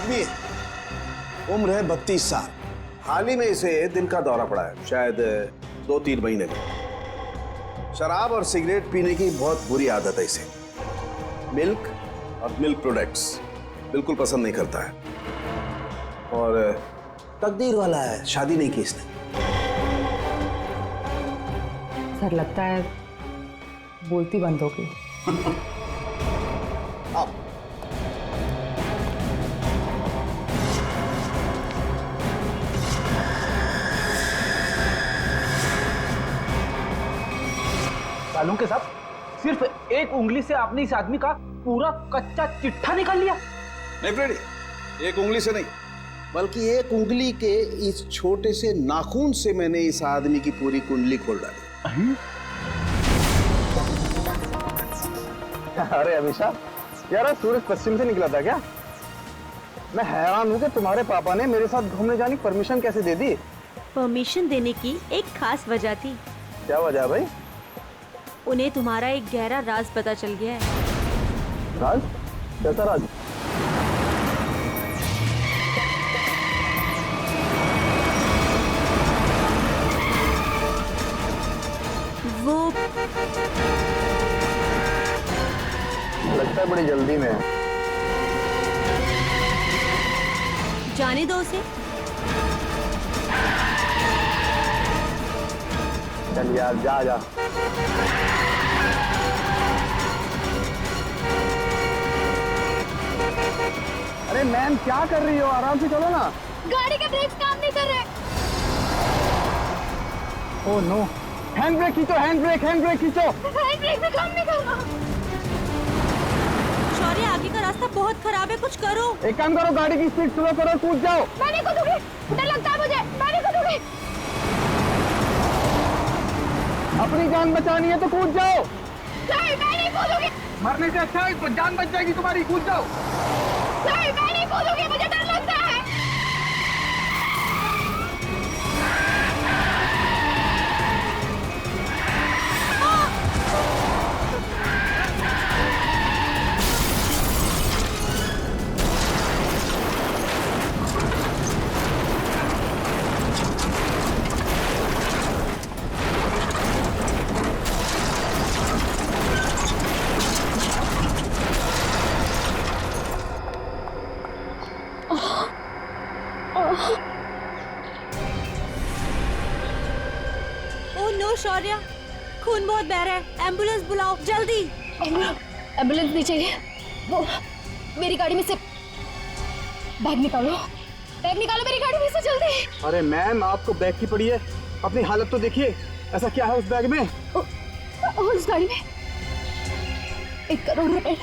आदमी है, उम्र है 32 साल। हाल ही में इसे दिल का दौरा पड़ा है, शायद 2-3 महीने में। शराब और सिगरेट पीने की बहुत बुरी आदत है इसे। मिल्क और मिल्क प्रोडक्ट्स बिल्कुल पसंद नहीं करता है। और तकदीर वाला है, शादी नहीं की इसने। सर लगता है बोलती बंद हो गई। अब सालों के साथ सिर्फ एक उंगली से आपने इस आदमी का पूरा कच्चा चिट्ठा निकाल लिया। नहीं फ्रेडी, एक उंगली से नहीं, बल्कि एक उंगली के इस छोटे से नाखून से मैंने इस आदमी की पूरी कुंडली खोल डाली। अरे अमीषा, यार सूरज पश्चिम से निकला था क्या? मैं हैरान हूँ कि तुम्हारे पापा ने मेरे साथ घूमने जाने की परमिशन कैसे दे दी? परमिशन देने की एक खास वजह थी। क्या वजह है भाई? उन्हें तुम्हारा एक गहरा राज पता चल गया है। राज? कैसा राज? वो लगता है बड़ी जल्दी में है। जाने दो उसे। चल यार, जा जा। अरे मैम, क्या कर रही हो? आराम से चलो ना। गाड़ी के ब्रेक्स काम नहीं कर रहे। ओह नो, हैंड ब्रेक खींचो, हैंड ब्रेक खींचो। हैंड ब्रेक भी काम नहीं कर रहा। शौर्य, आगे का रास्ता बहुत खराब है, कुछ करो। एक काम करो, गाड़ी की स्पीड स्लो करो, कूद जाओ। मैं नहीं कूदूंगी, डर लगता है मुझे। मैं नहीं कूदूंगी। अपनी जान बचानी है तो कूद जाओ। नहीं, मैं नहीं कूदूंगी। मरने से अच्छा है जान बच जाएगी तुम्हारी, कूद जाओ। नहीं, मैं नहीं कूदूंगी, मुझे डर लगता है। ओह नो शौर्य, खून बहुत बह रहा है, एम्बुलेंस बुलाओ जल्दी। एम्बुलेंस नहीं चाहिए। वो मेरी गाड़ी में से बैग निकालो, बैग निकालो मेरी गाड़ी में से जल्दी। अरे मैम, आपको बैग की पड़ी है, अपनी हालत तो देखिए। ऐसा क्या है उस बैग में? उस गाड़ी में 1 करोड़ रुपए।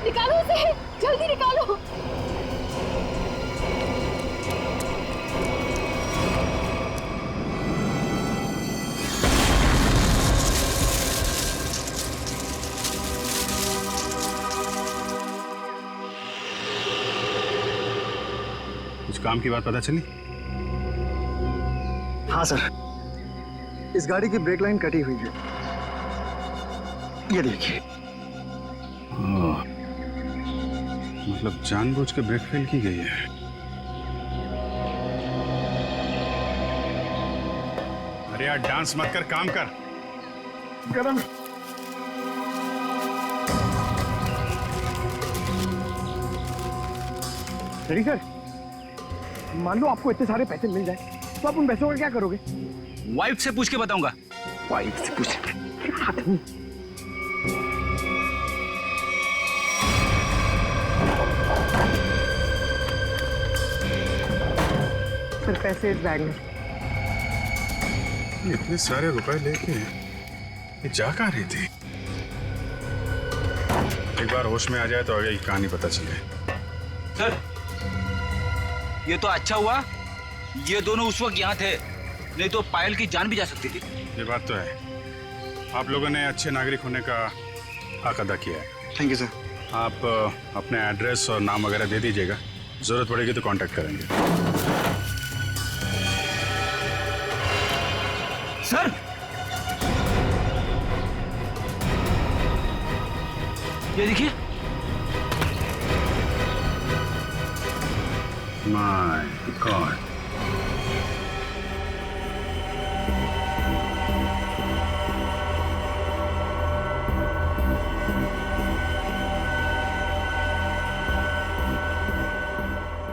निकालो उसे, जल्दी निकालो। कुछ काम की बात पता चली? हाँ सर, इस गाड़ी की ब्रेक लाइन कटी हुई है, ये देखिए। मतलब जानबूझ के ब्रेक फेल की गई है। अरे यार, डांस मत कर, काम कर। गरम। रेडी सर, मान लो आपको इतने सारे पैसे मिल जाए तो आप उन पैसों का क्या करोगे? वाइफ से पूछ के बताऊंगा। वाइफ से पूछ। सर पैसे इस बैग में। इतने सारे रुपए लेके ये जा कहाँ रही थी? एक बार होश में आ जाए तो आगे की कहानी पता चले। सर, ये तो अच्छा हुआ ये दोनों उस वक्त यहाँ थे, नहीं तो पायल की जान भी जा सकती थी। ये बात तो है, आप लोगों ने अच्छे नागरिक होने का हक अदा किया है। Thank you sir. आप अपने एड्रेस और नाम वगैरह दे दीजिएगा, जरूरत पड़ेगी तो कांटेक्ट करेंगे। सर, ये देखिए, माय गॉड।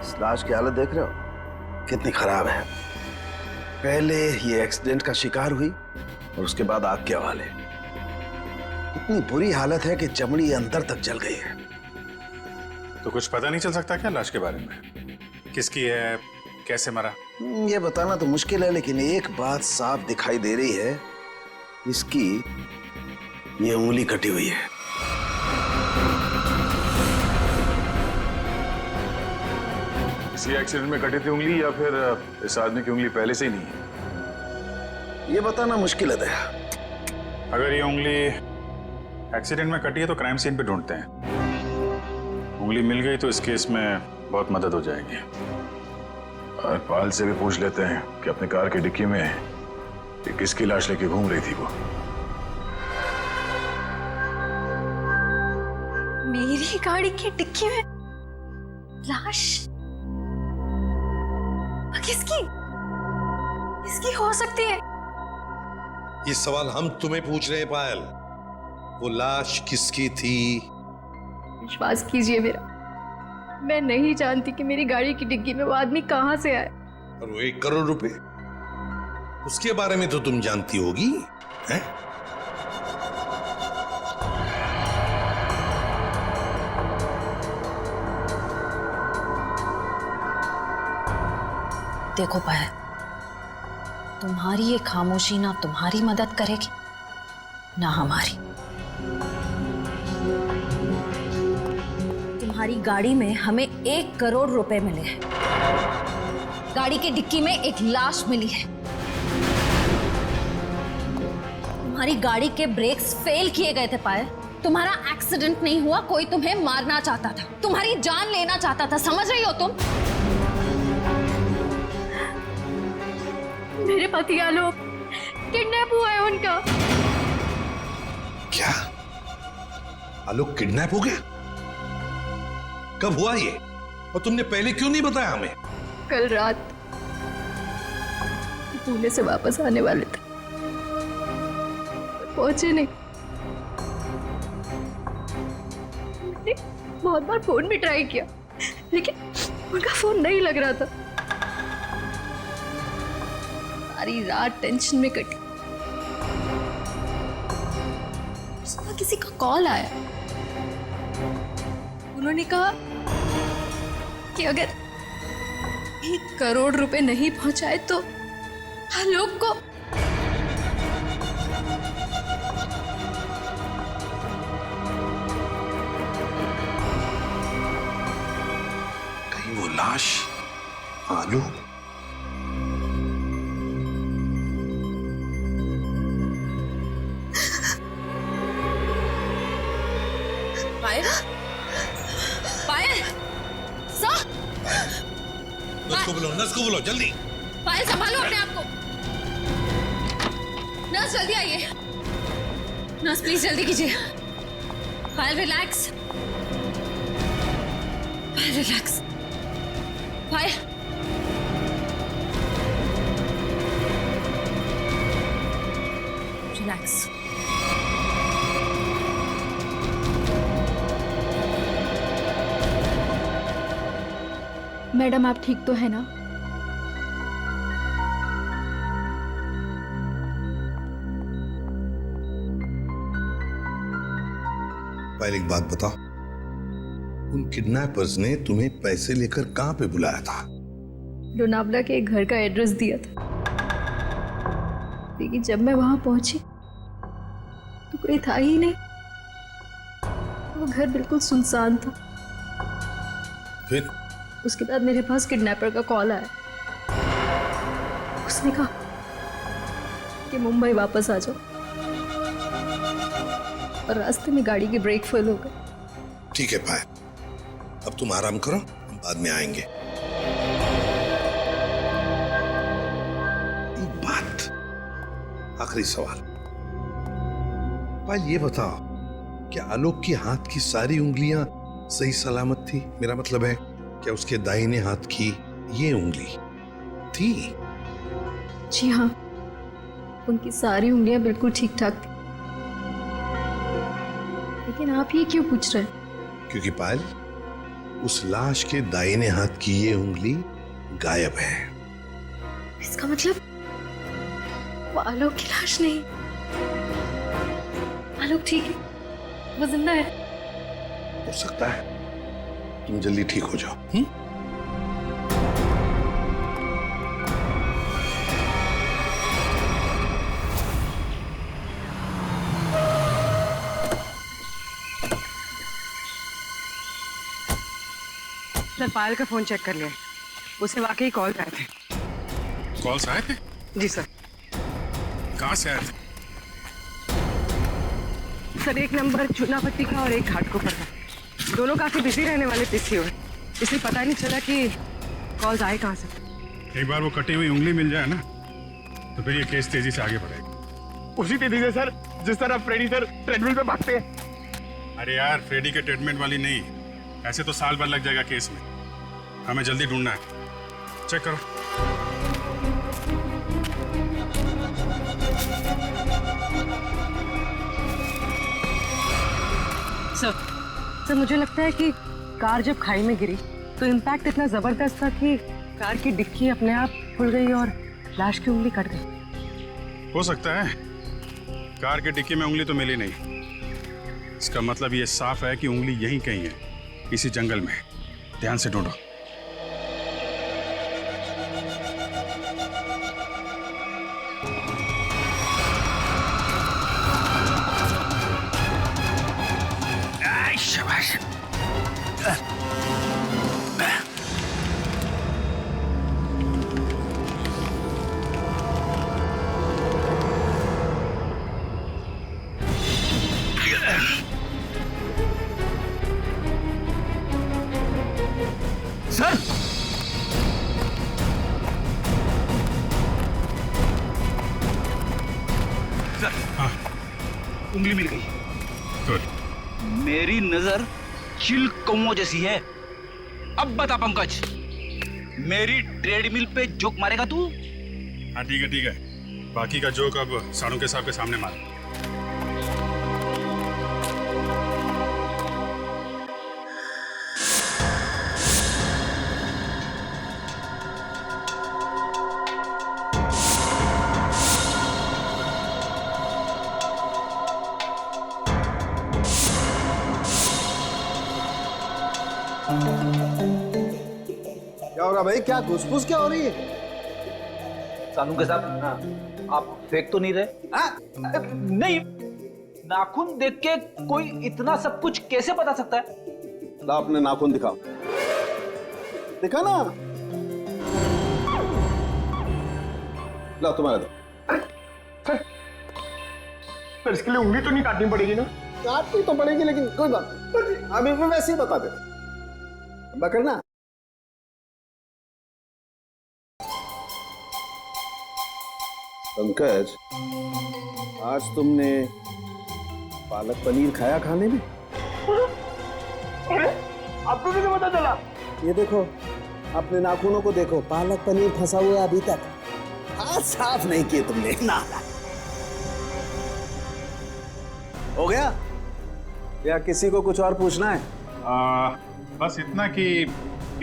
इस लाश की हालत देख रहे हो कितनी खराब है। पहले ये एक्सीडेंट का शिकार हुई और उसके बाद आग के हवाले। इतनी बुरी हालत है कि चमड़ी अंदर तक जल गई है। तो कुछ पता नहीं चल सकता क्या लाश के बारे में? किसकी है, कैसे मरा? ये बताना तो मुश्किल है, लेकिन एक बात साफ दिखाई दे रही है, इसकी ये उंगली कटी हुई है। किसी एक्सीडेंट में कटी थी उंगली, या फिर इस आदमी की उंगली पहले से ही नहीं है? ये बताना मुश्किल है दया। अगर ये उंगली एक्सीडेंट में कटी है तो क्राइम सीन पे ढूंढते हैं। उंगली मिल गई तो इस केस में बहुत मदद हो जाएगी। और पाल से भी पूछ लेते हैं कि अपने कार की डिक्की में कि किसकी लाश लेके घूम रही थी वो। मेरी गाड़ी की डिक्की में लाश? किसकी? किसकी हो सकती है? ये सवाल हम तुम्हें पूछ रहे हैं पायल। वो लाश किसकी थी? विश्वास कीजिए मेरा, मैं नहीं जानती कि मेरी गाड़ी की डिग्गी में वो आदमी कहां से आया। और वो 1 करोड़ रुपए, उसके बारे में तो तुम जानती होगी, हैं? देखो पायल, तुम्हारी ये खामोशी ना तुम्हारी मदद करेगी ना हमारी। तुम्हारी गाड़ी में हमें 1 करोड़ रुपए मिले हैं, गाड़ी की डिक्की में एक लाश मिली है। तुम्हारी गाड़ी के ब्रेक्स फेल किए गए थे पायल। तुम्हारा एक्सीडेंट नहीं हुआ, कोई तुम्हें मारना चाहता था, तुम्हारी जान लेना चाहता था, समझ रही हो तुम? मेरे पति आलोक किडनैप हुआ है उनका। क्या आलोक किडनैप हो गया? कब हुआ ये? और तुमने पहले क्यों नहीं बताया हमें? कल रात पुणे से वापस आने वाले थे, पहुंचे नहीं। मैंने बहुत बार फोन भी ट्राई किया, लेकिन उनका फोन नहीं लग रहा था। सारी रात टेंशन में कटी। सुबह किसी का कॉल आया, उन्होंने कहा कि अगर 1 करोड़ रुपए नहीं पहुंचाए तो आलोक को कहीं वो लाश आलोक? पायल, पायल, सर, नर्स को बोलो जल्दी। पायल संभालो अपने आप को। नर्स जल्दी आइए। नर्स प्लीज जल्दी कीजिए। पायल रिलैक्स, पायल रिलैक्स, पायल। रिलैक्स। मैडम आप ठीक तो है ना? पहले एक बात बताओ, उन किडनैपर्स ने तुम्हें पैसे लेकर कहां पे बुलाया था? लोनावला के एक घर का एड्रेस दिया था, लेकिन जब मैं वहां पहुंची तो कोई था ही नहीं। वो घर बिल्कुल सुनसान था। फिर उसके बाद मेरे पास किडनैपर का कॉल आया। उसने कहा कि मुंबई वापस आ जाओ, और रास्ते में गाड़ी की ब्रेक फेल हो गई। ठीक है पायल, अब तुम आराम करो, हम बाद में आएंगे। एक बात, आखिरी सवाल। पायल ये बताओ, क्या आलोक के हाथ की सारी उंगलियां सही सलामत थी? मेरा मतलब है, क्या उसके दाहिने हाथ की ये उंगली थी। जी हाँ, उनकी सारी उंगलियां बिल्कुल ठीक ठाक थी। लेकिन आप ये क्यों पूछ रहे हैं? क्योंकि पायल, उस लाश के दाहिने हाथ की ये उंगली गायब है। इसका मतलब वो आलोक की लाश नहीं। आलोक ठीक है, वो जिंदा है। हो सकता है तुम जल्दी ठीक हो जाओ। सर, पायल का फोन चेक कर लिया, उसे वाकई कॉल आए थे। कॉल्स आए थे? जी सर। कहाँ से आए थे? सर, एक नंबर चुनापत्ती का और एक घाटकोपर का। दोनों काफी बिजी रहने वाले पीसीओ है, इसलिए पता नहीं चला कि कॉल्स आए कहाँ से। एक बार वो कटी हुई उंगली मिल जाए ना, तो फिर ये केस तेजी से आगे बढ़ेगा। उसी तेजी से सर जिस तरह फ्रेडी सर ट्रेडमिल पे भागते हैं। अरे यार, फ्रेडी के ट्रीटमेंट वाली नहीं, ऐसे तो साल भर लग जाएगा केस में। हमें जल्दी ढूंढना है। चेक करो। सर, मुझे लगता है कि कार जब खाई में गिरी तो इम्पैक्ट इतना जबरदस्त था कि कार की डिक्की अपने आप खुल गई और लाश की उंगली कट गई। हो सकता है। कार के डिक्की में उंगली तो मिली नहीं। इसका मतलब ये साफ है कि उंगली यहीं कहीं है, इसी जंगल में। ध्यान से ढूंढो। शाबाश। सर, सर, हाँ, उंगली मिल गई। गुड। मेरी नजर चिल कौओं जैसी है। अब बता पंकज, मेरी ट्रेडमिल पे जोक मारेगा तू? हाँ ठीक है ठीक है, बाकी का जोक अब साड़ू के साहब के सामने मार। क्या हो रहा भाई? क्या घुसपुस क्या हो रही है? सानू के साथ आप फेंक तो नहीं रहे? नहीं, नाखून देख के कोई इतना सब कुछ कैसे बता सकता है? ला अपने नाखून दिखाओ। दिखा ना। ला तुम्हारा दो। सर, इसके लिए उंगली तो नहीं काटनी पड़ेगी ना? काटनी तो पड़ेगी, लेकिन कोई बात नहीं, अभी मैं वैसे ही बता दे। करना पंकज, आज तुमने पालक पनीर खाया खाने में? अरे, आपको कैसे पता चला? ये देखो, अपने नाखूनों को देखो, पालक पनीर फंसा हुआ है अभी तक। हाथ साफ नहीं किए तुमने ना। हो गया या किसी को कुछ और पूछना है? बस इतना कि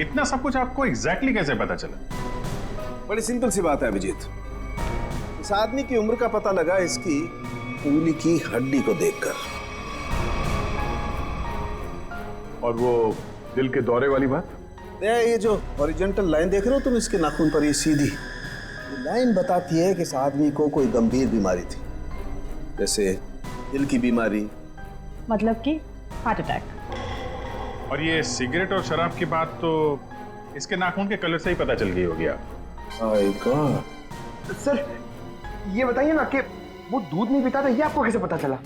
इतना सब कुछ आपको एग्जैक्टली कैसे पता चला? बड़ी सिंपल सी बात है अभिजीत। इस आदमी की उम्र का पता लगा इसकी उंगली की हड्डी को देखकर। और वो दिल के दौरे वाली बात? ये जो हॉरिजॉन्टल लाइन देख रहे हो तुम इसके नाखून पर, ये सीधी लाइन बताती है कि इस आदमी को कोई गंभीर बीमारी थी, जैसे दिल की बीमारी। मतलब कि हार्ट अटैक। और ये सिगरेट और शराब की बात तो इसके नाखून के कलर से ही पता चल गई होगी। सर, ये बताइए ना कि वो दूध नहीं पीता था, ये आपको कैसे पता चला?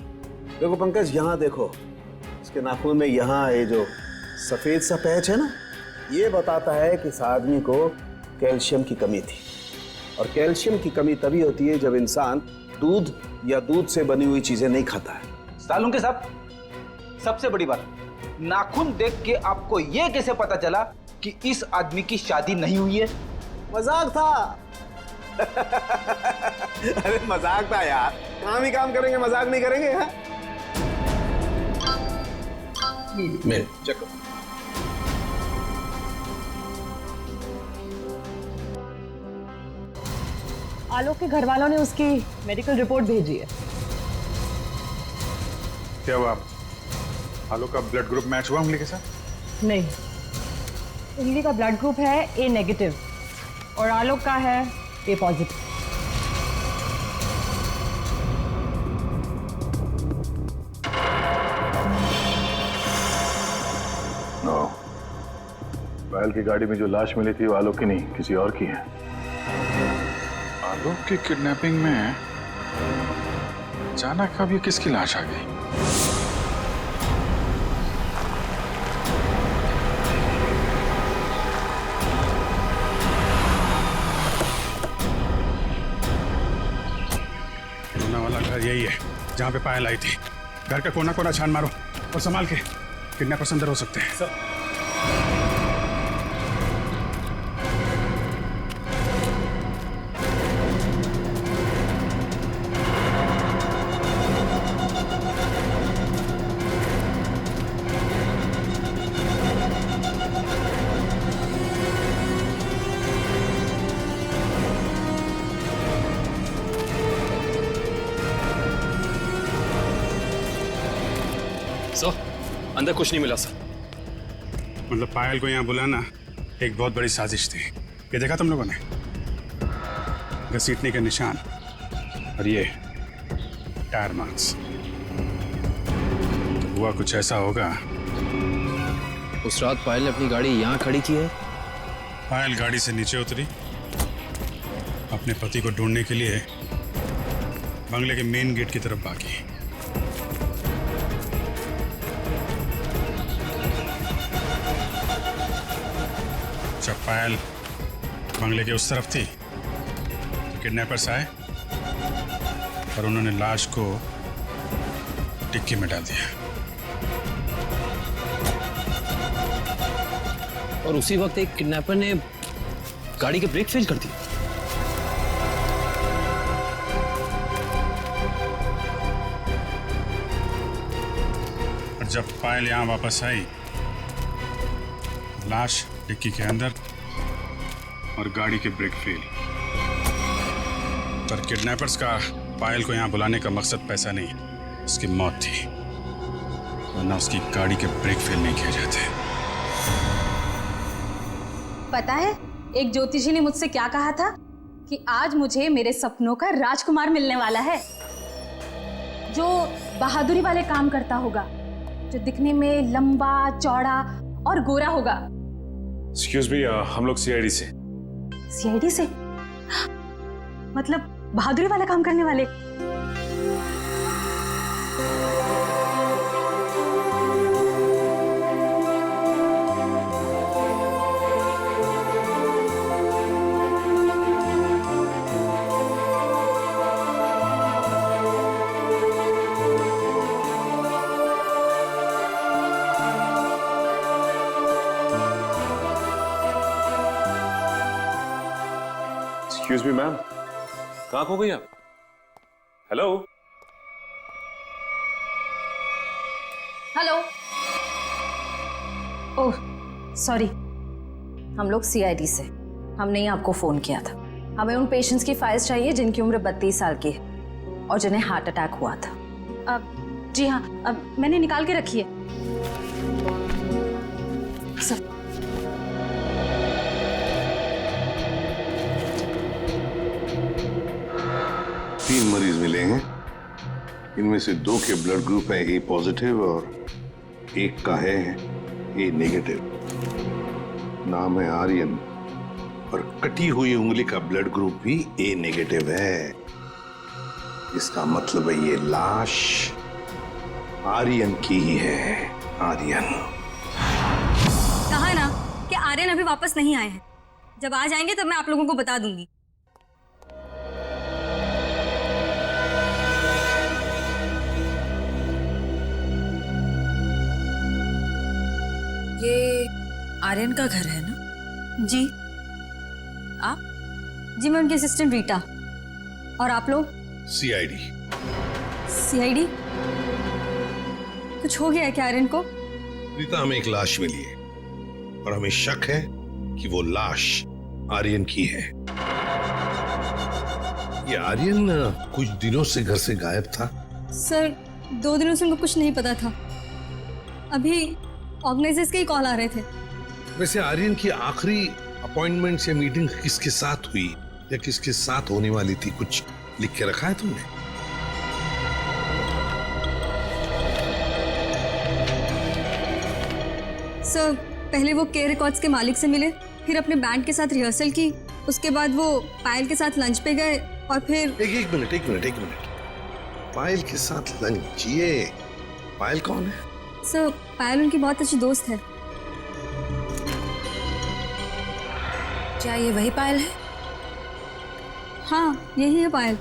देखो पंकज, यहाँ देखो, इसके नाखून में यहाँ ये जो सफेद सा पैच है ना, ये बताता है कि इस आदमी को कैल्शियम की कमी थी। और कैल्शियम की कमी तभी होती है जब इंसान दूध या दूध से बनी हुई चीजें नहीं खाता है। सालून के साथ सबसे बड़ी बात, नाखून देख के आपको यह कैसे पता चला कि इस आदमी की शादी नहीं हुई है? मजाक था। अरे मजाक था यार, काम ही काम करेंगे, मजाक नहीं करेंगे। हाँ? मैं चेक करो। आलोक के घर वालों ने उसकी मेडिकल रिपोर्ट भेजी है। क्या हुआ? आलोक का ब्लड ग्रुप मैच हुआ उंगली के साथ? नहीं, उंगली का ब्लड ग्रुप है ए नेगेटिव और आलोक का है ए पॉजिटिव। नो, पायल की गाड़ी में जो लाश मिली थी वो आलोक की नहीं, किसी और की है। आलोक की किडनैपिंग में अचानक अब ये किसकी लाश आ गई? वाला घर यही है जहां पे पायल आई थी। घर का कोना कोना छान मारो और संभाल के, किडनैपर्स अंदर हो सकते हैं। सर अंदर कुछ नहीं मिला सर। मतलब पायल को यहाँ बुलाना एक बहुत बड़ी साजिश थी। ये देखा तुम लोगों ने? घसीटने के निशान और ये टायर मार्क्स। तो हुआ कुछ ऐसा होगा। उस रात पायल ने अपनी गाड़ी यहाँ खड़ी की है। पायल गाड़ी से नीचे उतरी, अपने पति को ढूंढने के लिए बंगले के मेन गेट की तरफ भागी। जब पायल बंगले के उस तरफ थी तो किडनैपर्स आए और उन्होंने लाश को डिक्की में डाल दिया। और उसी वक्त एक किडनैपर ने गाड़ी के ब्रेक फेल कर दिए। और जब पायल यहां वापस आई, लाश डिक्की के अंदर और गाड़ी के ब्रेक फेल। पर किडनैपर्स का पायल को यहां बुलाने का मकसद पैसा नहीं, उसकी मौत थी, वरना उसकी गाड़ी के ब्रेक फेल नहीं किए जाते। पता है एक ज्योतिषी ने मुझसे क्या कहा था कि आज मुझे मेरे सपनों का राजकुमार मिलने वाला है, जो बहादुरी वाले काम करता होगा, जो दिखने में लंबा चौड़ा और गोरा होगा। एक्सक्यूज मी, हम लोग सीआईडी से। सीआईडी से? मतलब बहादुरी वाला काम करने वाले? एक्सक्यूज मी मैम, कहाँ खो गई आप? Hello hello. ओह सॉरी, हम लोग सीआईडी से। हमने ही आपको फोन किया था। हमें उन पेशेंट्स की फाइल्स चाहिए जिनकी उम्र 32 साल की है और जिन्हें हार्ट अटैक हुआ था। जी हाँ, अब मैंने निकाल के रखी है सर। 3 मरीज मिले हैं। इनमें से 2 के ब्लड ग्रुप है ए पॉजिटिव और एक का है ए नेगेटिव। नाम है आर्यन और कटी हुई उंगली का ब्लड ग्रुप भी ए नेगेटिव है। इसका मतलब है ये लाश आर्यन की ही है। आर्यन कहा ना कि आर्यन अभी वापस नहीं आए हैं। जब आ जाएंगे तब मैं आप लोगों को बता दूंगी। ये आर्यन का घर है ना? जी आप? जी मैं उनकी असिस्टेंट रीटा। और आप लोग? सीआईडी। सीआईडी? कुछ हो गया है क्या आर्यन को? रीता, हमें एक लाश मिली है और हमें शक है कि वो लाश आर्यन की है। ये आर्यन कुछ दिनों से घर से गायब था। सर 2 दिनों से उनको कुछ नहीं पता था। अभी ऑर्गेनाइजर्स के ही कॉल आ रहे थे। वैसे आर्यन की आखिरी अपॉइंटमेंट से मीटिंग किसके साथ हुई या किसके साथ होने वाली थी, कुछ लिख के रखा है तुमने? सर पहले वो के रिकॉर्ड्स के मालिक से मिले, फिर अपने बैंड के साथ रिहर्सल की, उसके बाद वो पायल के साथ लंच पे गए और फिर एक मिनट। पायल के साथ लंच? ये पायल कौन है? सर पायल उनकी बहुत अच्छी दोस्त है। क्या ये वही पायल है? हाँ यही है पायल।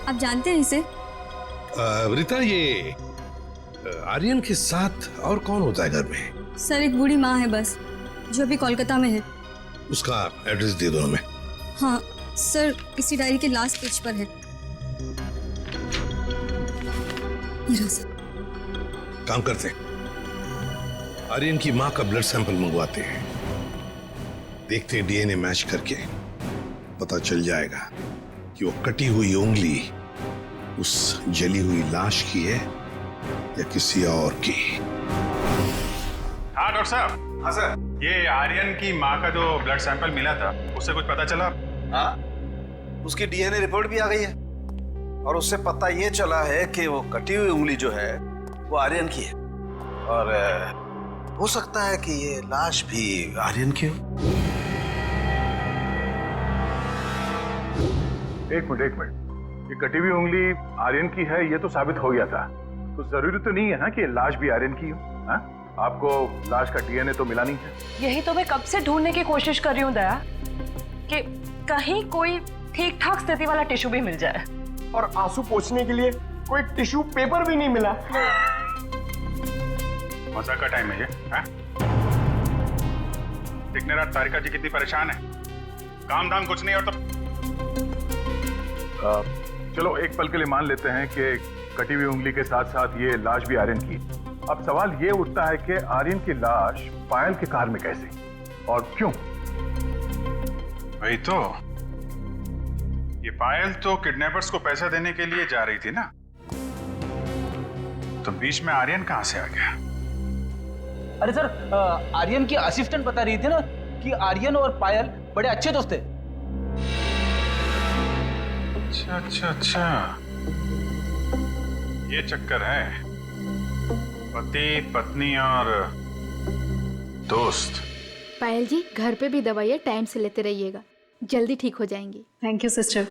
आप जानते हैं इसे? रीता, ये आर्यन के साथ और कौन होता है घर में? सर एक बूढ़ी माँ है बस, जो अभी कोलकाता में है। उसका एड्रेस दे दो हमें। हाँ सर इसी डायरी के लास्ट पेज पर है। ये रहा सर। काम करते हैं, आर्यन की माँ का ब्लड सैंपल मंगवाते हैं, देखते हैं डीएनए मैच करके पता चल जाएगा कि वो कटी हुई उंगली उस जली हुई लाश की है या किसी और की। हाँ डॉक्टर साहब। हाँ सर। ये आर्यन की माँ का जो ब्लड सैंपल मिला था, उससे कुछ पता चला? हाँ, उसकी डीएनए रिपोर्ट भी आ गई है और उससे पता ये चला है कि वो कटी हुई उंगली जो है वो आर्यन की है और हो सकता है कि ये लाश भी आर्यन की हो। एक मिनट, ये कटी हुई उंगली आर्यन की है ये तो साबित हो गया था, तो जरूरी तो नहीं है ना कि लाश भी आर्यन की हो। हाँ? आपको लाश का डीएनए तो मिला नहीं है। यही तो मैं कब से ढूंढने की कोशिश कर रही हूँ दया, कि कहीं कोई ठीक ठाक स्थिति वाला टिश्यू भी मिल जाए। और आंसू पोंछने के लिए कोई टिश्यू पेपर भी नहीं मिला। मजा का टाइम है ये। हाँ? देखने रात तारिका जी कितनी परेशान है, काम धाम कुछ नहीं और तो चलो एक पल के लिए मान लेते हैं कि कटी हुई उंगली के साथ साथ ये लाश भी आर्यन की। अब सवाल ये उठता है कि आर्यन की लाश पायल के कार में कैसे और क्यों? वही तो, ये पायल तो किडनैपर्स को पैसा देने के लिए जा रही थी ना, तो बीच में आर्यन कहां से आ गया? अरे सर, आर्यन की असिस्टेंट बता रही थी ना कि आर्यन और पायल बड़े अच्छे दोस्त थे। अच्छा, ये चक्कर है, पति पत्नी और दोस्त। पायल जी घर पे भी दवाइयाँ टाइम से लेते रहिएगा, जल्दी ठीक हो जाएंगी। थैंक यू सिस्टर,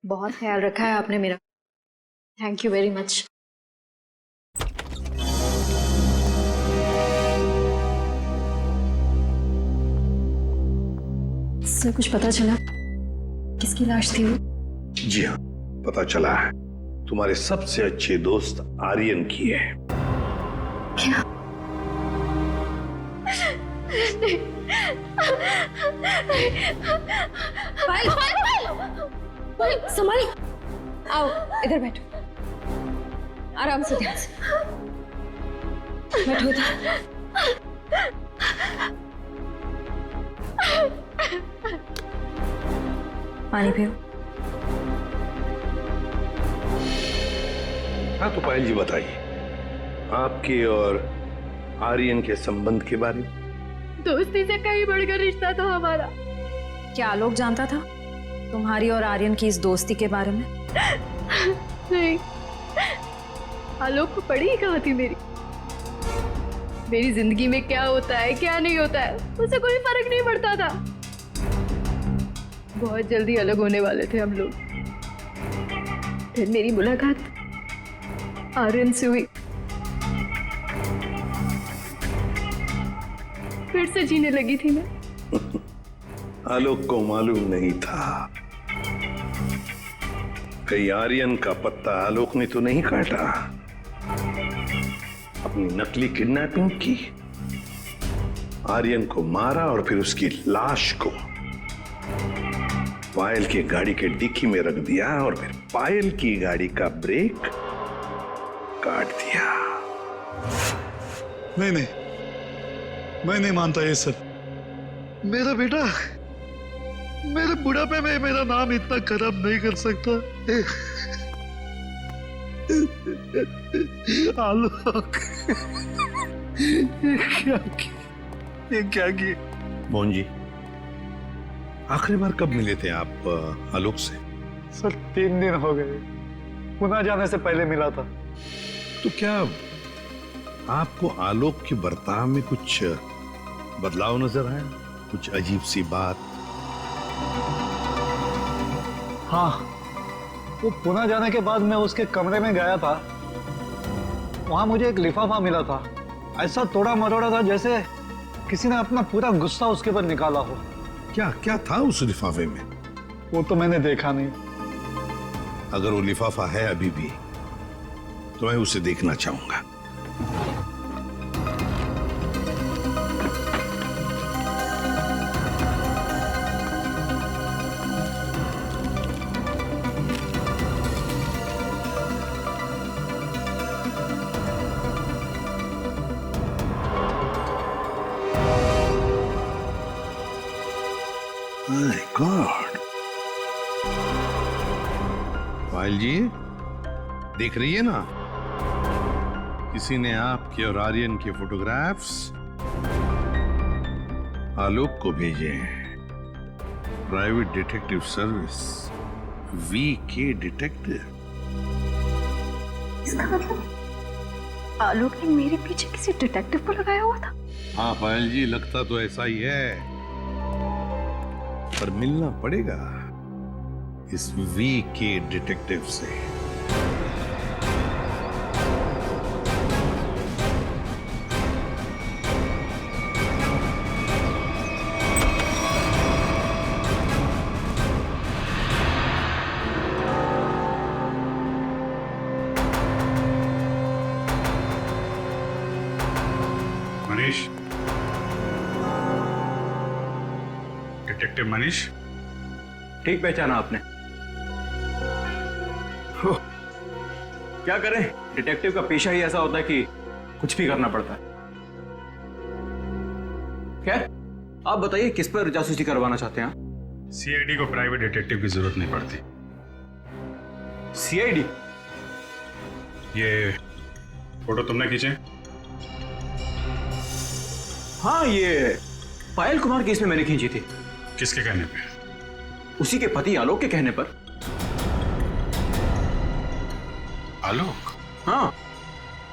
बहुत ख्याल रखा है आपने मेरा। Thank you very much. Sir कुछ पता चला किसकी लाश थी वो? जी हाँ, पता चला है, तुम्हारे सबसे अच्छे दोस्त आर्यन की है। क्या? पायल, संभालो। आओ इधर बैठो, आराम से, ध्यान से बैठो इधर। पानी पियो। हाँ तो पायल जी बताइए, आपके और आर्यन के संबंध के बारे में। दोस्ती से कहीं बढ़कर रिश्ता था हमारा। क्या आलोक जानता था तुम्हारी और आर्यन की इस दोस्ती के बारे में? नहीं, आलोक को पड़ी ही कहाँ थी मेरी जिंदगी में क्या होता है क्या नहीं होता है उसे कोई फर्क नहीं पड़ता था। बहुत जल्दी अलग होने वाले थे हम लोग, फिर मेरी मुलाकात आर्यन से हुई, फिर से जीने लगी थी मैं। आलोक को मालूम नहीं था कहीं आर्यन का पत्ता आलोक ने तो नहीं काटा, अपनी नकली किडनैपिंग की। आर्यन को मारा और फिर उसकी लाश को पायल की गाड़ी के डिक्की में रख दिया और फिर पायल की गाड़ी का ब्रेक काट दिया। नहीं नहीं, मैं नहीं मानता ये सर। मेरा बेटा मेरे बुढ़ापे में मेरा नाम इतना खराब नहीं कर सकता। आलोक, ये क्या किए? मोहन जी, आखिरी बार कब मिले थे आप आलोक से? सर 3 दिन हो गए, पुणे जाने से पहले मिला था। तो क्या आपको आलोक के बर्ताव में कुछ बदलाव नजर आया? कुछ अजीब सी बात? हाँ, वो पुणे जाने के बाद मैं उसके कमरे में गया था। वहां मुझे एक लिफाफा मिला था, ऐसा तोड़ा मरोड़ा था जैसे किसी ने अपना पूरा गुस्सा उसके ऊपर निकाला हो। क्या क्या था उस लिफाफे में? वो तो मैंने देखा नहीं। अगर वो लिफाफा है अभी भी तो मैं उसे देखना चाहूंगा। My God! पायल जी, देख रही है ना, किसी ने आपके और आर्यन के फोटोग्राफ्स आलोक को भेजे हैं। Private detective service, VK detective. इसका मतलब आलोक ने मेरे पीछे किसी डिटेक्टिव को लगाया हुआ था। हाँ पायल जी, लगता तो ऐसा ही है, पर मिलना पड़ेगा इस VK डिटेक्टिव से। मनीष, डिटेक्टिव मनीष। ठीक पहचाना आपने। क्या करें, डिटेक्टिव का पेशा ही ऐसा होता है कि कुछ भी करना पड़ता है। खैर, आप बताइए किस पर जासूसी करवाना चाहते हैं? CID को प्राइवेट डिटेक्टिव की जरूरत नहीं पड़ती। CID? ये फोटो तुमने खींचे? हाँ, ये पायल कुमार केस में मैंने खींची थी। किसके कहने पे? उसी के पति आलोक के कहने पर। आलोक? हाँ,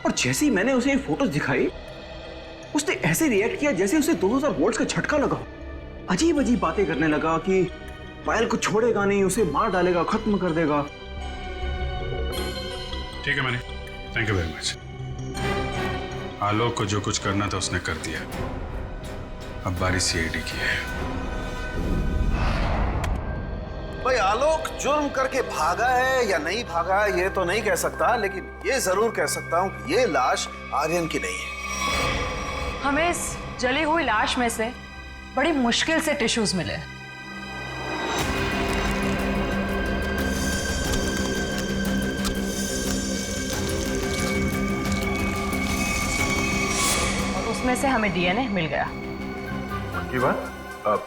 और जैसे ही मैंने उसे ये फोटोज दिखाई, उसने ऐसे रिएक्ट किया जैसे उसे 2000 वोल्ट्स का झटका लगा। अजीब अजीब बातें करने लगा कि पायल को छोड़ेगा नहीं, उसे मार डालेगा, खत्म कर देगा। ठीक है Manish, thank you very much. Alok को जो कुछ करना था उसने कर दिया, अब बारी CID की है। भाई आलोक जुर्म करके भागा है या नहीं भागा ये तो नहीं कह सकता, लेकिन ये जरूर कह सकता हूं कि ये लाश आर्यन की नहीं है। हमें इस जली हुई लाश में से बड़ी मुश्किल से टिश्यूज मिले। और उसमें से हमें DNA मिल गया। की बात? अब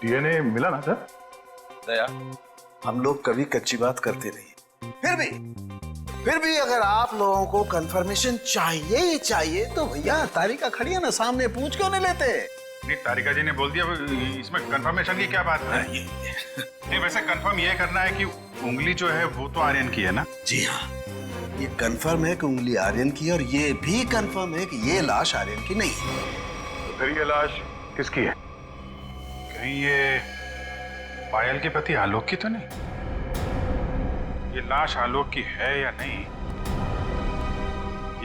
DNA मिला ना सर? दया, हम लोग कभी कच्ची बात करते नहीं। फिर भी अगर आप लोगों को कंफर्मेशन चाहिए ही चाहिए तो भैया तारिका खड़ी है ना सामने, पूछ क्यों नहीं लेते? नहीं, तारिका जी ने बोल दिया, इसमें कंफर्मेशन की क्या बात है? नहीं, वैसे कंफर्म ये करना है कि उंगली जो है वो तो आर्यन की है ना? जी हाँ, ये कंफर्म है कि उंगली आर्यन की, और ये भी कंफर्म है कि ये लाश आर्यन की नहीं है। तो फिर ये लाश किसकी है? कहीं ये पायल के पति आलोक की तो नहीं? ये लाश आलोक की है या नहीं,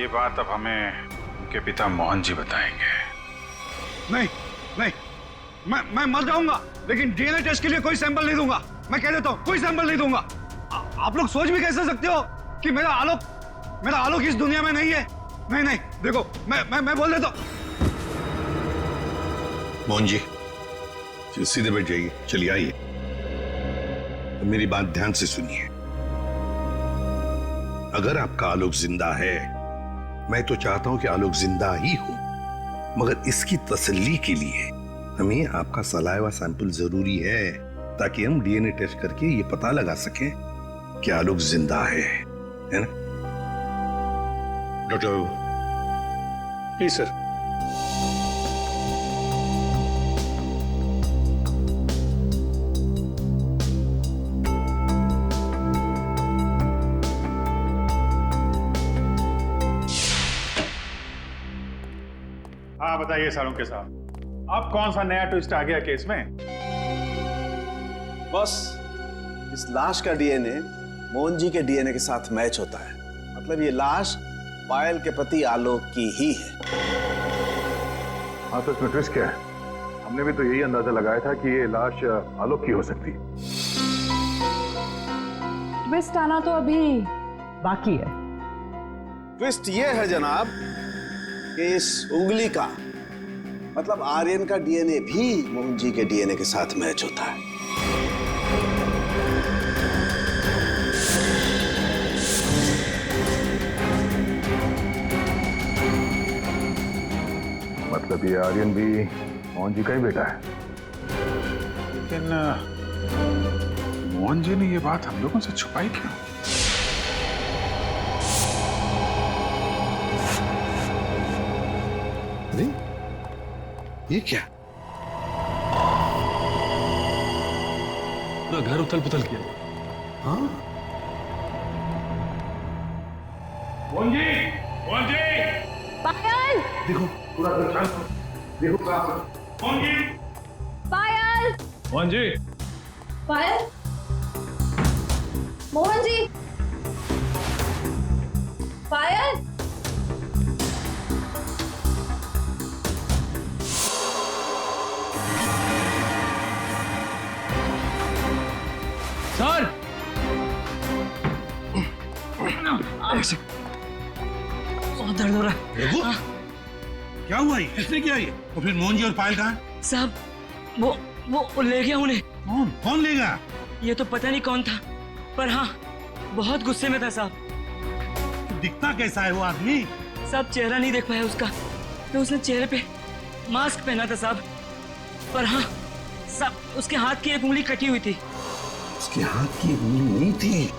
ये बात अब हमें उनके पिता मोहन जी बताएंगे। नहीं नहीं, मैं मर जाऊंगा लेकिन DNA टेस्ट के लिए कोई सैंपल नहीं दूंगा। मैं कह देता हूं, कोई सैंपल नहीं दूंगा। आप लोग सोच भी कैसे सकते हो कि मेरा आलोक इस दुनिया में नहीं है? नहीं नहीं, देखो मैं बोल देता हूं। मोहन जी सीधे बैठ जाइए, चलिए आइए। मेरी बात ध्यान से सुनिए। अगर आपका आलोक जिंदा है, मैं तो चाहता हूं कि आलोक जिंदा ही हो, मगर इसकी तसल्ली के लिए हमें आपका सलाइवा सैंपल जरूरी है, ताकि हम डीएनए टेस्ट करके ये पता लगा सकें कि आलोक जिंदा है ना? Doctor please sir. हाँ बताइए सालुंके साहब, अब कौन सा नया ट्विस्ट आ गया केस में? बस इस लाश का डीएनए मोहन जी के डीएनए के साथ मैच होता है। मतलब ये लाश पायल के पति आलोक की ही है। हाँ तो इसमें ट्विस्ट क्या है? हमने भी तो यही अंदाजा लगाया था कि ये लाश आलोक की हो सकती है। ट्विस्ट आना तो अभी बाकी है। ट्विस्ट ये है जनाब कि इस उंगली का मतलब आर्यन का डीएनए भी मोहन जी के डीएनए के साथ मैच होता है। मतलब ये आर्यन भी मोहन जी का ही बेटा है। लेकिन मोहन जी ने ये बात हम लोगों से छुपाई क्यों? ये क्या? पूरा घर उथल पुथल किया। हाँ? मोहन जी, मोहन जी, पायल, देखो पूरा घर शांत हो। देखो कहाँ? मोहन जी, पायल, मोहन जी, पायल, मोहन जी, पायल। सर बहुत दर्द हो रहा है। रघु, क्या हुआ? ये किसने किया ये? और फिर मोहन जी और पायल कहाँ? साहब वो ले गया उन्हें। कौन ले गया? ये तो पता नहीं कौन था, पर हाँ बहुत गुस्से में था साहब। दिखता कैसा है वो आदमी? साहब चेहरा नहीं देख पाया उसका, तो उसने चेहरे पे मास्क पहना था साहब। पर हाँ साहब उसके हाथ की एक उंगली कटी हुई थी। उसके हाथ की उंगली नहीं थी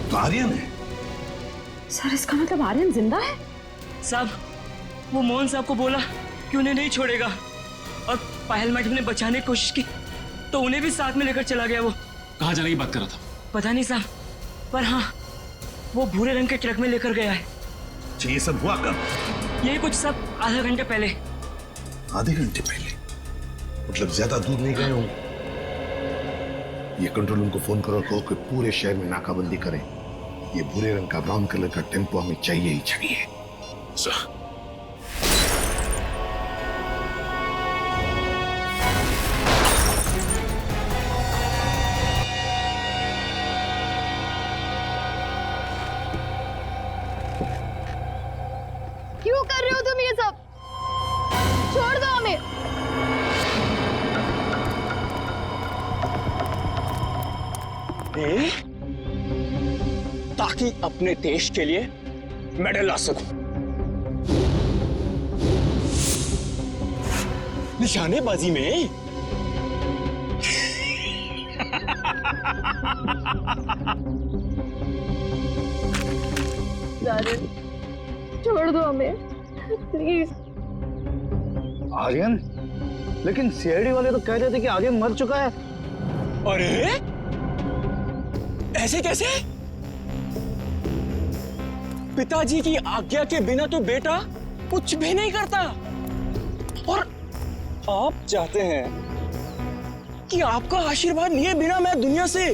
तो आर्यन है। सर इसका मतलब आर्यन जिंदा है? साहब वो मोहन साहब को बोला कि उन्हें नहीं छोड़ेगा, और पायल मैडम ने बचाने की कोशिश की तो उन्हें भी साथ में लेकर चला गया। वो कहाँ जाने की बात कर रहा था? पता नहीं साहब, पर हाँ वो भूरे रंग के ट्रक में लेकर गया है। ये सब हुआ कब? यही कुछ सब आधा घंटे पहले। आधे घंटे पहले? मतलब ज्यादा दूर नहीं गए होंगे। ये कंट्रोल रूम को फोन करो, कहो कि पूरे शहर में नाकाबंदी करें। ये भूरे रंग का ब्राउन कलर का टेम्पो हमें चाहिए ही चाहिए। क्यों कर रहे हो तुम ये सब? छोड़ दो हमें। ताकि अपने देश के लिए मेडल ला सकूं। निशानेबाजी में छोड़ दो हमें प्लीज। आर्यन? लेकिन सीआईडी वाले तो कह रहे थे कि आर्यन मर चुका है। अरे ऐसे कैसे? पिताजी की आज्ञा के बिना तो बेटा कुछ भी नहीं करता, और आप चाहते हैं कि आपका आशीर्वाद लिए बिना मैं दुनिया से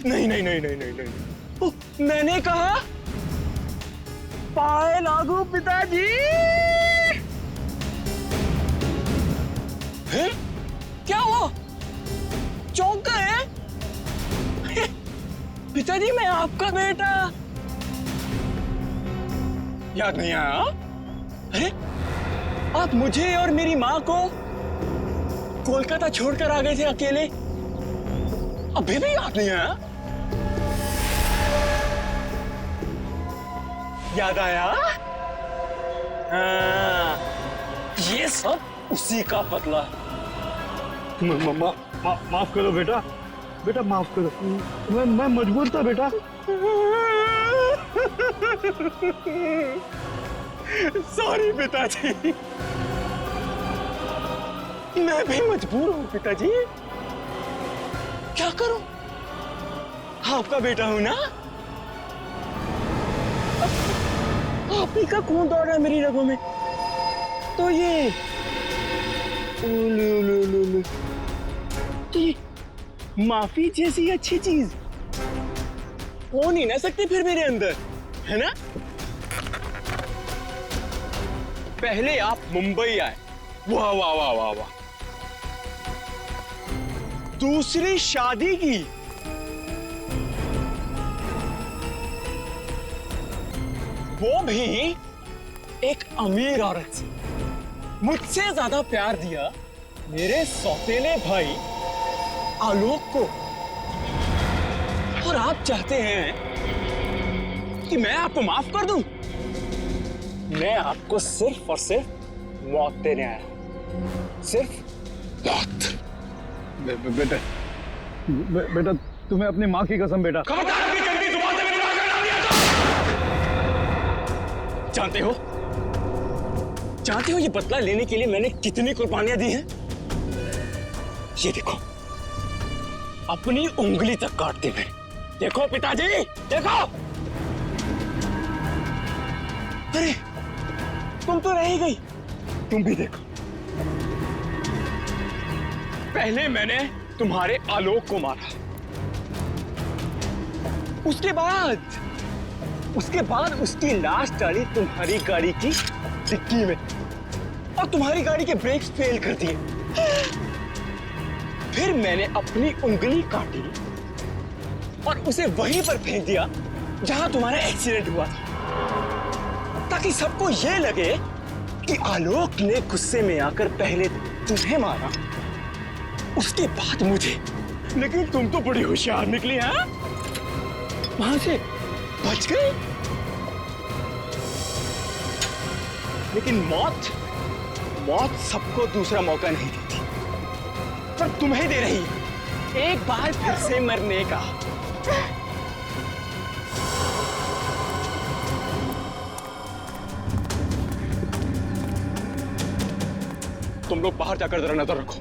नहीं नहीं नहीं नहीं नहीं नहीं, मैंने कहा पाए लागू पिताजी। हैं? क्या हुआ? चौंक गए? पिताजी मैं आपका बेटा। याद नहीं आया? अरे आप मुझे और मेरी माँ को कोलकाता छोड़कर आ गए थे अकेले, अभी भी याद नहीं आया? याद आया? हाँ, ये सब उसी का बदला है। माफ करो बेटा, बेटा माफ करो, मैं मजबूर था बेटा। सॉरी पिताजी, मैं भी मजबूर हूँ पिताजी, क्या करूं? आपका बेटा हूं ना, आप ही का खून दौड़ रहा है मेरी रगों में, तो ये तो ये माफी जैसी अच्छी चीज हो नहीं ना सकती फिर मेरे अंदर, है ना? पहले आप मुंबई आए, वाह वाह वाह वाह वाह, दूसरी शादी की, वो भी एक अमीर औरत से। मुझसे ज्यादा प्यार दिया मेरे सौतेले भाई आलोक को, और आप चाहते हैं कि मैं आपको माफ कर दूं? मैं आपको सिर्फ और सिर्फ मौत देने आया हूं, सिर्फ मौत। बेटा बेटा, तुम्हें अपनी माँ की कसम बेटा। जानते हो ये बदला लेने के लिए मैंने कितनी कुर्बानियां दी हैं? ये देखो, अपनी उंगली तक काट दी मैंने। देखो पिताजी, देखो। अरे तुम तो रह ही गई, तुम भी देखो। पहले मैंने तुम्हारे आलोक को मारा, उसके बाद उसकी लाश डाली तुम्हारी गाड़ी की डिक्की में, और तुम्हारी गाड़ी के ब्रेक्स फेल कर दिए। फिर मैंने अपनी उंगली काटी और उसे वहीं पर फेंक दिया जहां तुम्हारा एक्सीडेंट हुआ था, ताकि सबको यह लगे कि आलोक ने गुस्से में आकर पहले तुम्हें मारा, उसके बाद मुझे। लेकिन तुम तो बड़ी होशियार निकली, हैं? वहां से बच गई। लेकिन मौत सबको दूसरा मौका नहीं देती, पर तुम्हें दे रही है एक बार फिर से मरने का। तुम लोग बाहर जाकर जरा नजर रखो,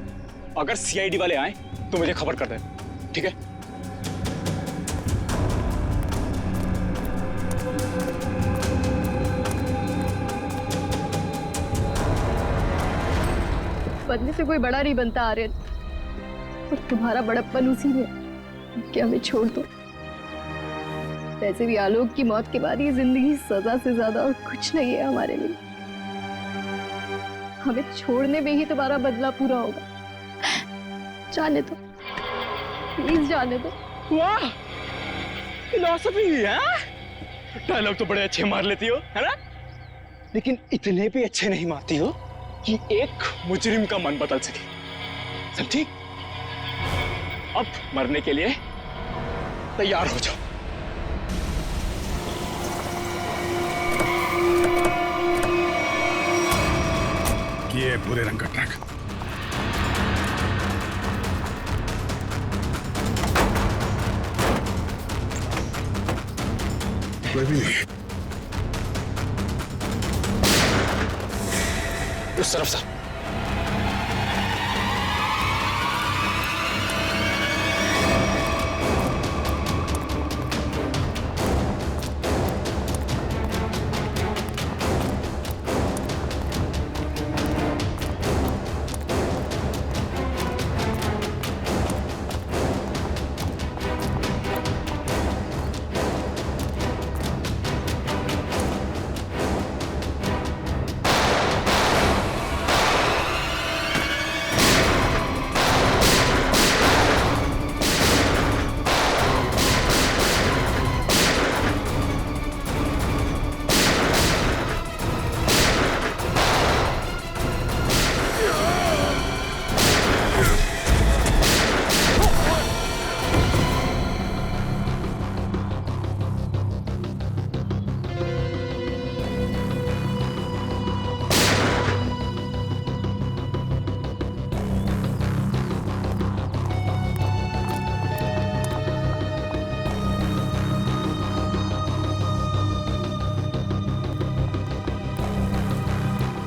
अगर सीआईडी वाले आए तो मुझे खबर कर देना, ठीक है? बदले से कोई बड़ा नहीं बनता आर्यन, और तुम्हारा बड़प्पन उसी में कि हमें छोड़ दो। वैसे भी आलोक की मौत के बाद ये जिंदगी सजा से ज्यादा और कुछ नहीं है हमारे लिए। हमें छोड़ने में ही तुम्हारा बदला पूरा होगा। जाने दो, प्लीज जाने दो। वाह, फिलॉसफी है। डायलॉग तो बड़े अच्छे मार लेती हो, है ना? लेकिन इतने भी अच्छे नहीं मारती हो कि एक मुजरिम का मन बदल सके, समझी? अब मरने के लिए तैयार हो जाओ। ये भूरे रंग का ट्रक। कोई भी नहीं। उस तरफ sir.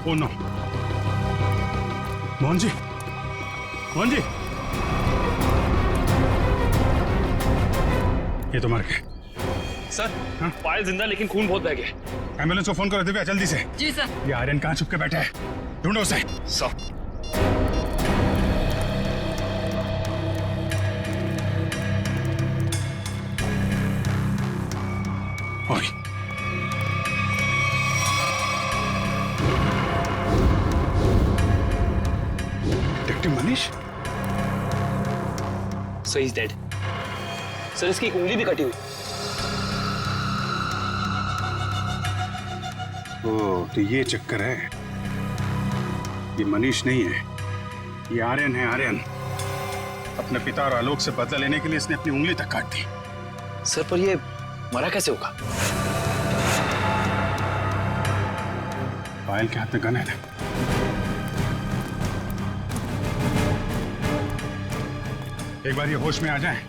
Oh no, Mohan ji, Mohan ji, ये तो मर गए। सर, पायल जिंदा लेकिन खून बहुत बह गया। एम्बुलेंस को फोन करो दिव्या, जल्दी से। जी सर। ये आर्यन कहाँ छुप के बैठा है, ढूंढो उसे। सर। ओए, detective Manish. So is dead. Sir, इसकी एक उंगली भी कटी हुई। ओ, तो ये चक्कर है। ये मनीष नहीं है, ये आर्यन है। आर्यन अपने पिता और आलोक से बदला लेने के लिए इसने अपनी उंगली तक काट दी। सर, पर ये मरा कैसे होगा? पायल के हाथ में गन है ना। एक बार ये होश में आ जाए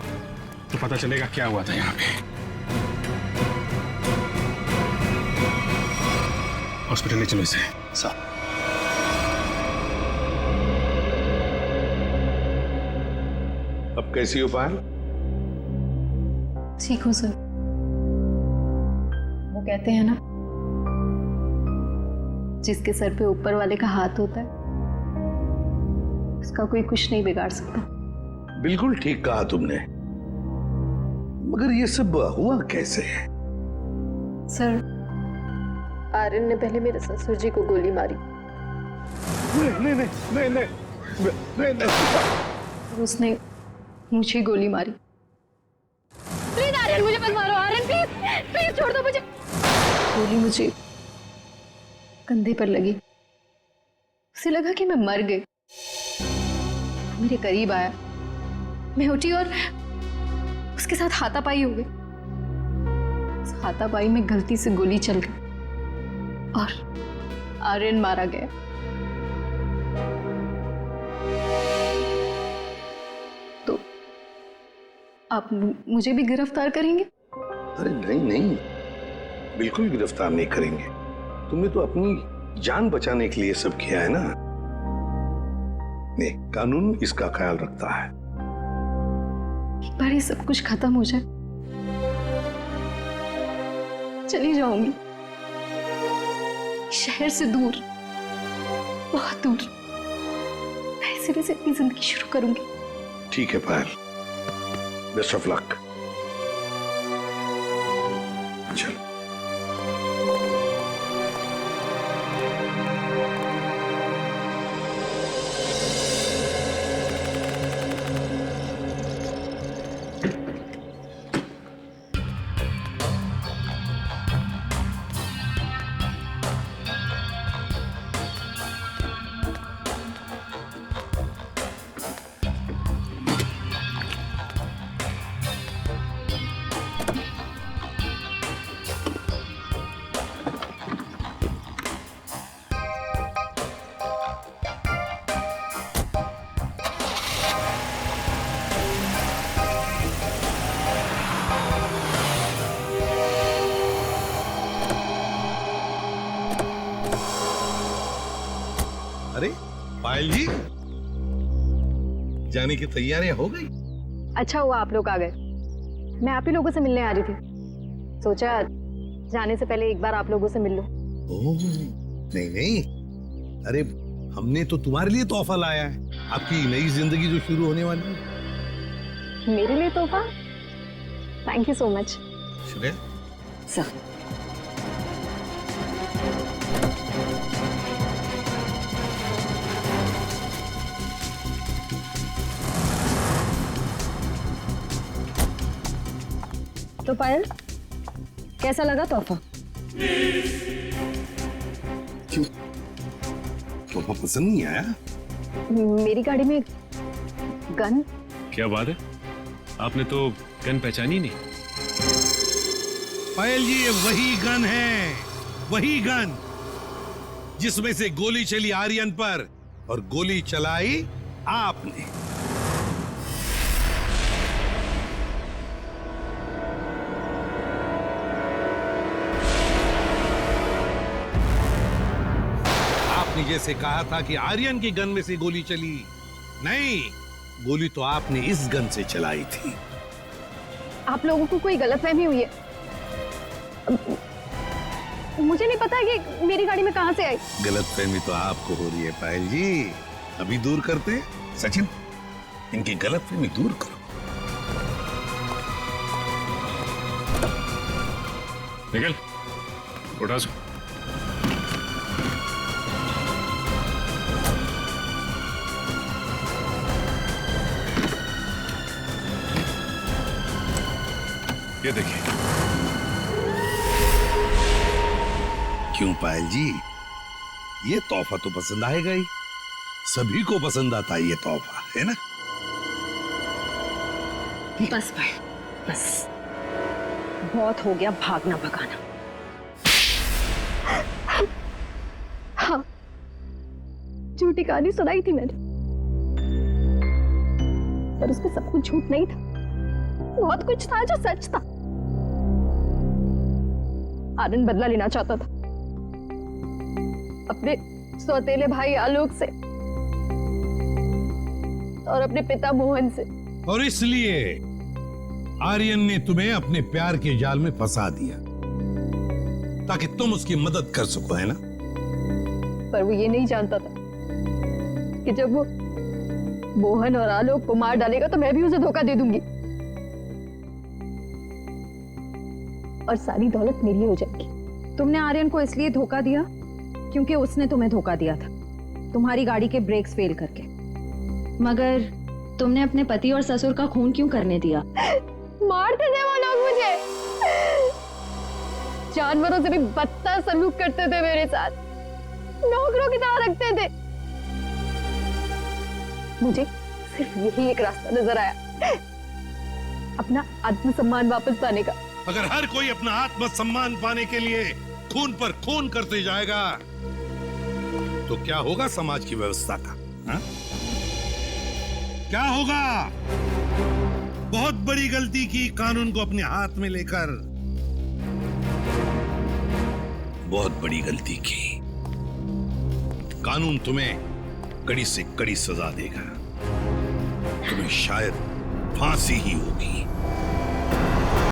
तो पता चलेगा क्या हुआ था यहाँ पे। हॉस्पिटल ले चलो इसे। सर। अब कैसी हो पायल? ठीक हूँ सर। वो कहते हैं ना, जिसके सर पे ऊपर वाले का हाथ होता है उसका कोई कुछ नहीं बिगाड़ सकता। बिल्कुल ठीक कहा तुमने, मगर ये सब हुआ कैसे? सर, आर्यन ने पहले मेरे ससुर जी को गोली मारी। नहीं नहीं नहीं नहीं नहीं नहीं। उसने मुझे गोली मारी। प्लीज आर्यन, मुझे मत मारो। आर्यन प्लीज प्लीज छोड़ दो मुझे। गोली मुझे कंधे पर लगी। उसे लगा कि मैं मर गई। मेरे करीब आया, मैं उठी और उसके साथ हाथापाई हो गई। उस हाथापाई में गलती से गोली चल गई और आर्यन मारा गया। तो आप मुझे भी गिरफ्तार करेंगे? अरे नहीं नहीं, बिल्कुल गिरफ्तार नहीं करेंगे। तुमने तो अपनी जान बचाने के लिए सब किया है ना। नहीं, कानून इसका ख्याल रखता है। एक बार ये सब कुछ खत्म हो जाए, चली जाऊंगी शहर से दूर, बहुत दूर। मैं सिरे से अपनी जिंदगी शुरू करूंगी। ठीक है पायल, बेस्ट ऑफ लक। चलो। अरे पायल जी, जाने की तैयारियां हो गई? अच्छा हुआ आप लोग आ गए। मैं आप ही लोगों से मिलने आ रही थी। सोचा जाने से पहले एक बार आप लोगों से मिल लूं। ओह, नहीं नहीं, अरे हमने तो तुम्हारे लिए तोहफा लाया है। आपकी नई जिंदगी जो शुरू होने वाली है। मेरे लिए तोहफा? Thank you so much. Shreya sir, तो पायल, कैसा लगा तोहफा? क्यों, तोहफा पसंद नहीं आया? मेरी गाड़ी में गन। क्या बात है, आपने तो गन पहचानी नहीं। पायल जी, ये वही गन है, वही गन जिसमें से गोली चली आर्यन पर और गोली चलाई आपने। आपने जैसे कहा था कि आर्यन की गन में से गोली चली, नहीं, गोली तो आपने इस गन से चलाई थी। आप लोगों को कोई गलतफहमी हुई है। मुझे नहीं पता कि मेरी गाड़ी में कहां से आई। गलतफहमी तो आपको हो रही है पायल जी, अभी दूर करते हैं। सचिन, इनकी गलतफहमी दूर करो। निकल, उठा सो। ये देखिए। क्यों पायल जी, ये तोहफा तो पसंद आएगा ही, सभी को पसंद आता है ये तोहफा, है ना? बस भाई, बस बहुत हो गया भागना भगाना। हाँ, झूठी कहानी सुनाई थी मैंने, पर उसमें सब कुछ झूठ नहीं था, बहुत कुछ था जो सच था। आनंद बदला लेना चाहता था अपने सौतेले भाई आलोक से और अपने पिता मोहन से, और इसलिए आर्यन ने तुम्हें अपने प्यार के जाल में फंसा दिया ताकि तुम उसकी मदद कर सको, है ना? पर वो ये नहीं जानता था कि जब वो मोहन और आलोक को मार डालेगा तो मैं भी उसे धोखा दे दूंगी और सारी दौलत मेरी हो जाएगी। तुमने आर्यन को इसलिए धोखा दिया क्योंकि उसने तुम्हें धोखा दिया था, तुम्हारी गाड़ी के ब्रेक्स फेल करके। मगर तुमने अपने पति और ससुर का खून क्यों करने दिया? मारते थे वो लोग मुझे, जानवरों से भी बदतर सलूक करते थे मेरे साथ, नौकरों की तरह रखते थे। मुझे सिर्फ यही एक रास्ता नजर आया, अपना आत्मसम्मान वापस पाने का। अगर हर कोई अपना आत्मसम्मान पाने के लिए खून पर खून करते जाएगा तो क्या होगा समाज की व्यवस्था का? हा? क्या होगा? बहुत बड़ी गलती की कानून को अपने हाथ में लेकर, बहुत बड़ी गलती की। कानून तुम्हें कड़ी से कड़ी सजा देगा, तुम्हें शायद फांसी ही होगी।